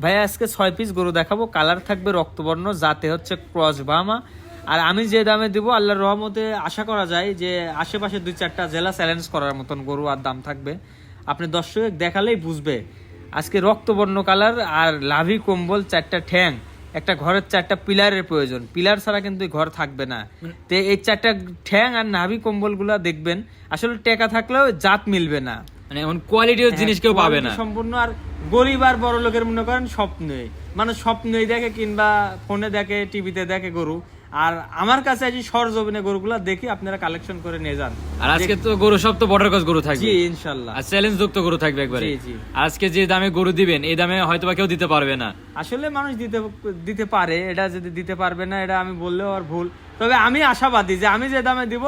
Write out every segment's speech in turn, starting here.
ভাই আজকে 6 পিস গরু দেখাবো, কালার থাকবে রক্তবর্ণ, জাতে হচ্ছে ক্রস ব্রাহ্মা। আর আমি যে দামে দিব আল্লাহর রহমতে আশা করা যায় যে আশেপাশে 2-4টা জেলা চ্যালেঞ্জ করার মতন গরু আর দাম থাকবে। আপনি দর্শক দেখালেই বুঝবে আজকে রক্তবর্ণ কালার আর লাভি কম্বল, 4টা ঠ্যাং, একটা ঘরের 4টা পিলারের প্রয়োজন, পিলার ছাড়া কিন্তু ঘর থাকবে না। তো এই 4টা ঠ্যাং আর নাভি কম্বল গুলা দেখবেন, আসলে টাকা থাকলেও জাত মিলবে না, মানে এমন কোয়ালিটির জিনিস কেউ পাবে না সম্পূর্ণ। আর গরিব আর বড় লোকের মনে করেন স্বপ্নই, মানুষ স্বপ্নই দেখে কিংবা ফোনে দেখে, টিভিতে দেখে গরু। আর আমার কাছে আজ সরজমিনে গরুগুলা দেখি, আপনারা কালেকশন করে নিয়ে যান। আর আজকে তো গরু সব তো বর্ডার ক্রস গরু থাকবে, জি ইনশাআল্লাহ, আর চ্যালেঞ্জ যুক্ত গরু থাকবে একবারে। জি জি, আজকে যে দামে গরু দিবেন এই দামে হয়তো বা কেউ দিতে পারবে না। আসলে মানুষ দিতে পারে, এটা যদি দিতে পারবে না এটা আমি বললেও আর ভুল। তবে আমি আশাবাদী যে আমি যে দামে দিব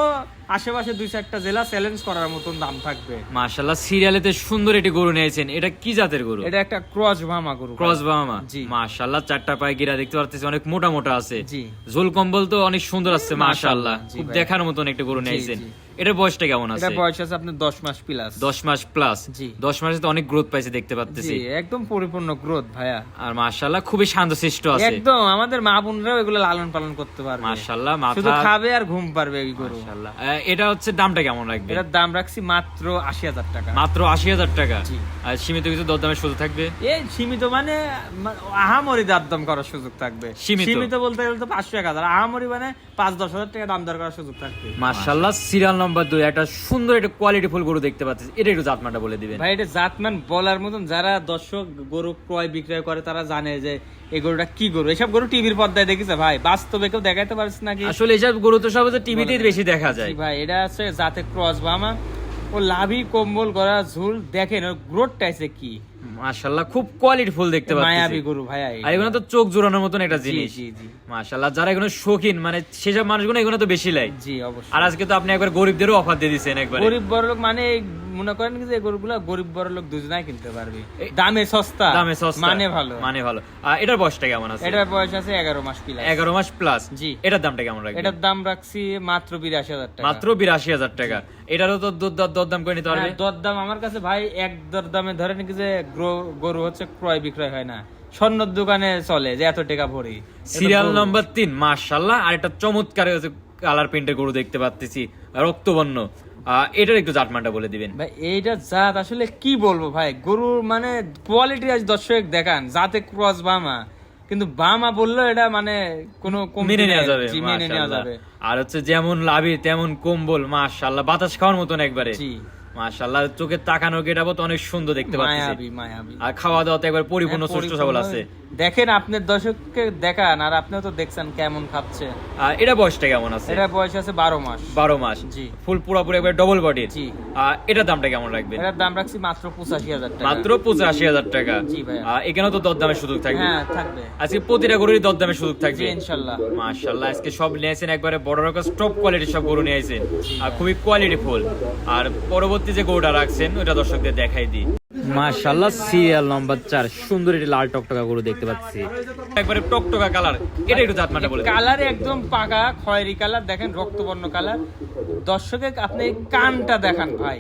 আশেপাশে 2-4টা জেলা চ্যালেঞ্জ করার মতন দাম থাকবে। মাশাআল্লাহ, সিরিয়ালেতে সুন্দর একটি গরু নিয়েছেন। এটা কি জাতের গরু? এটা একটা ক্রস ব্রাহ্মা গরু। ক্রস ব্রাহ্মা, জি মাশাআল্লাহ। 4টা পায়ে গিরা দেখতে পাচ্ছি, অনেক মোটা মোটা আছে। জি, ঝোল কম্বল তো অনেক সুন্দর আছে মাশাআল্লাহ, জি খুব ভাই। দেখার মতন একটা গরু নিয়েছেন। জি। এটার বয়সটা কেমন আছে? এটা বয়স আছে আপনার 10 মাস প্লাস। 10 মাস প্লাস। জি। 10 মাসে তো অনেক গ্রোথ পাইছে দেখতে পাচ্ছি। জি, একদম পরিপূর্ণ গ্রোথ ভাইয়া। আর মাশাআল্লাহ খুবই শান্তশিষ্ট আছে। একদম আমাদের মা বোনরাও এগুলো লালন পালন করতে পারবে। মাশাআল্লাহ, শুধু মাথা খাবে আর ঘুম পারবে এই গরু। মাশাআল্লাহ। এটা হচ্ছে দামটা কেমন রাখবে? এটার দাম রাখছি মাত্র 80,000 টাকা। মাত্র 80,000 টাকা। জি। আর সীমিত কিছু দরদামের সুযোগ থাকবে? এই সীমিত মানে আহামরি দাম করার সুযোগ থাকবে। সীমিত বলতে গেলে তো 500-1000, আহামরি মানে 5-10 হাজার টাকা দাম দর করার সুযোগ থাকবে। মাশাআল্লাহ, সিরিয়াল নাম্বার 2 একটা সুন্দর একটা কোয়ালিটি ফুল গরু দেখতে পাচ্ছি। এটা একটু জাতমানটা বলে দিবেন ভাই। এটা জাতমান বলার মতন, যারা দর্শক গরু ক্রয় বিক্রয় করে তারা জানে যে এই গরুটা কি গরু। এসব গরু টিভির পর্দায় দেখেছে ভাই, বাস্তবে কেউ দেখাইতে পারছে নাকি? আসলে এসব গরু তো সব টিভিতেই বেশি দেখা যায়। ভাই এটা আছে জাতে ক্রস ব্রাহ্মা, ও লাভি কম্বল গড়া ঝুল দেখেন, ওর গ্রোথটা আছে কি মাশাআল্লাহ, খুব কোয়ালিটি ফুল দেখতে পাচ্ছি। মায়াবী গরু ভাইয়া। আর এগুলো তো চোখ জোড়ানোর মতন একটা জিনিস। জি জি, মাশাআল্লাহ, যারা এগুলো শৌখিন মানে সেসব মানুষগুলো এগুলো তো বেশি লাই। জি অবশ্যই। আর আজকে তো আপনি একবার গরিবদেরও অফার দিয়ে দিয়েছেন একবার। গরিব বড়লোক মানে মনে করেন কি যে গরুগুলা গরিব বড়লোক দুজনাই কিনতে পারবে, দামে সস্তা, দামে সস্তা, মানে ভালো, মানে ভালো। আর এটার বয়সটা কেমন আছে? এটার বয়স আছে 11 মাস প্লাস। 11 মাস প্লাস। জি। এটার দামটা কেমন রাখবেন? এটার দাম রাখছি মাত্র 82,000 টাকা। মাত্র 82,000 টাকা। এটারও তো দরদাম করে নিতে পারবে? দরদাম আমার কাছে ভাই এক দরদামে ধরেন কি যে গরু হচ্ছে ক্রয় বিক্রয় হয় না, স্বর্ণের দোকানে চলে যে এত টাকা ভরি। সিরিয়াল নাম্বার 3 মাশাআল্লাহ, আর একটা চমৎকার কালার প্রিন্টের গরু দেখতে পাচ্ছি, রক্তবর্ণ। এটার একটু জাতমানটা বলে দিবেন ভাই। এইটা জাত আসলে কি বলবো ভাই, গরুর মানে কোয়ালিটি আজ দর্শক দেখান, জাতে ক্রস ব্রাহ্মা, কিন্তু বামা বললো এটা মানে কোনো মেনে নেওয়া যাবে। মেনে নেওয়া যাবে। আর হচ্ছে যেমন লাভি তেমন কম্বল, মাশাআল্লাহ, বাতাস খাওয়ার মতন একবারে। জি মাশাআল্লাহ, চোখের তাকানোর গেটাবো তো অনেক সুন্দর দেখতে পাচ্ছি। মায়াবী মায়াবী। আর খাওয়া দাওয়া তো একবার পরিপূর্ণ সুস্থ সবল আছে। দেখেন আপনার দর্শককে দেখান, আর আপনিও তো দেখছেন কেমন খাচ্ছে। আর এটা বয়সটা কেমন আছে? এটা বয়স আছে 12 মাস। 12 মাস। জি। ফুল পুরোপুরি একবার ডবল বডির। জি। এটার দামটা কেমন রাখবেন? এটার দাম রাখছি মাত্র 85,000 টাকা। মাত্র 85,000 টাকা। জি ভাই। এখানেও তো দরদামের সুযোগ থাকবে? হ্যাঁ থাকবে। আজকে প্রতিটা গরুরই দরদামের সুযোগ থাকবে জি ইনশাআল্লাহ। মাশাআল্লাহ, আজকে সব নিয়েছেন একবারে বড় রকম টপ কোয়ালিটির সব গরু নিয়েছেন, আর খুবই কোয়ালিটি ফুল। আর পরবর্তী যে গরুটা রাখছেন ওটা দর্শকদের দেখাই দিই। মাশাআল্লাহ, সিরিয়াল নাম্বার 4 সুন্দর একটি লাল টকটকা গরু দেখতে পাচ্ছি, একবারে টকটকা কালার। এটা একটু জাতমানটা বলে দিন। কালারে একদম পাকা খয়েরি কালার, দেখেন রক্তবর্ণ কালার। দর্শকে আপনি কানটা দেখান ভাই,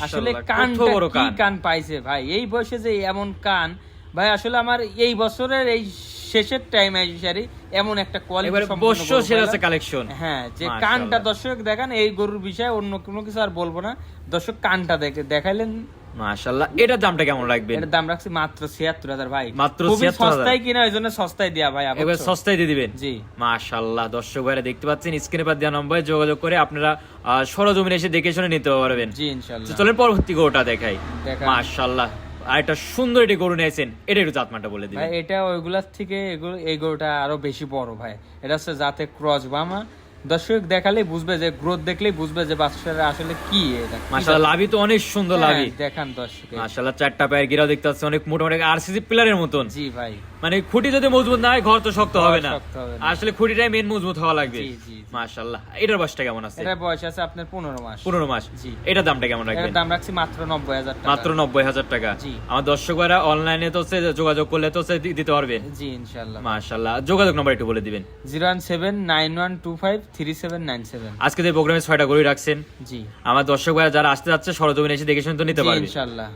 আসলে কানটা কি কান পাইছে ভাই এই বয়সে যে এমন কান ভাই। আসলে আমার এই বছরের এই শেষের টাইম আইসারি এমন একটা কোয়ালিটি সম্পূর্ণ কালেকশন। হ্যাঁ, যে কানটা দর্শক দেখান। এই গরুর বিষয়ে অন্য কোনো কিছু আর বলবো না, দর্শক কানটা দেখাইলেন। মাশাআল্লাহ, এটার দামটা কেমন রাখবেন? এটার দাম রাখছি মাত্র 76,000 ভাই। মাত্র 76,000 সস্তায় কিনা, ওইজন্য সস্তায় দেয়া ভাই। এবার সস্তায় দিয়ে দিবেন? জি। মাশাআল্লাহ, দর্শক ভাইরা দেখতে পাচ্ছেন স্ক্রিনে পর দেওয়া নম্বরে যোগাযোগ করে আপনারা সরজমিনে এসে দেখে শুনে নিতে পারবেন। জি ইনশাআল্লাহ। চলেন পরবর্তী গরুটা দেখাই। মাশাআল্লাহ, আর একটা সুন্দর একটি গরু নিয়েছেন, এটা একটু জাতমানটা বলে দিবেন ভাই। এটা ওইগুলার থেকে এই গরুটা আরো বেশি বড় ভাই। এটা হচ্ছে জাতে ক্রস ব্রাহ্মা। দর্শক দেখালেই বুঝবে, যে গ্রোথ দেখলেই বুঝবে যে বাচ্চারা আসলে কি। এটা মাশাআল্লাহ, লাভি তো অনেক সুন্দর লাভি। দেখান দর্শক, মাশাআল্লাহ, 4টা পায়ের গিরাও দেখতে পাচ্ছি, অনেক মোটামুটি আরসিসি পিলারের মতন। জি ভাই। মানে খুঁটি যদি মজবুত না হয় ঘর তো শক্ত হবে না, শক্ত হবে না। আসলে খুঁটিটাই মেন মজবুত হওয়া লাগবে। জি জি। মাশাআল্লাহ, এটার বয়সটা কেমন আছে? এটার বয়স আছে আপনার 15 মাস। 15 মাস। জি। এটার দামটা কেমন রাখবেন? এটার দাম রাখছি মাত্র 90,000 টাকা। মাত্র 90,000 টাকা। জি। আমার দর্শকরা অনলাইনে তো যোগাযোগ করলে তো দিতে পারবে। জি ইনশাআল্লাহ। মাশাআল্লাহ, যোগাযোগ নাম্বার একটু বলে দিবেন। 01791253797। আজকে যে প্রোগ্রামে 6টা গরু রাখছেন। জি। আমার দর্শকরা যারা আসতে যাচ্ছে সরজমিনে এসে দেখে শুনে তো নিতে পারবে ইনশাআল্লাহ।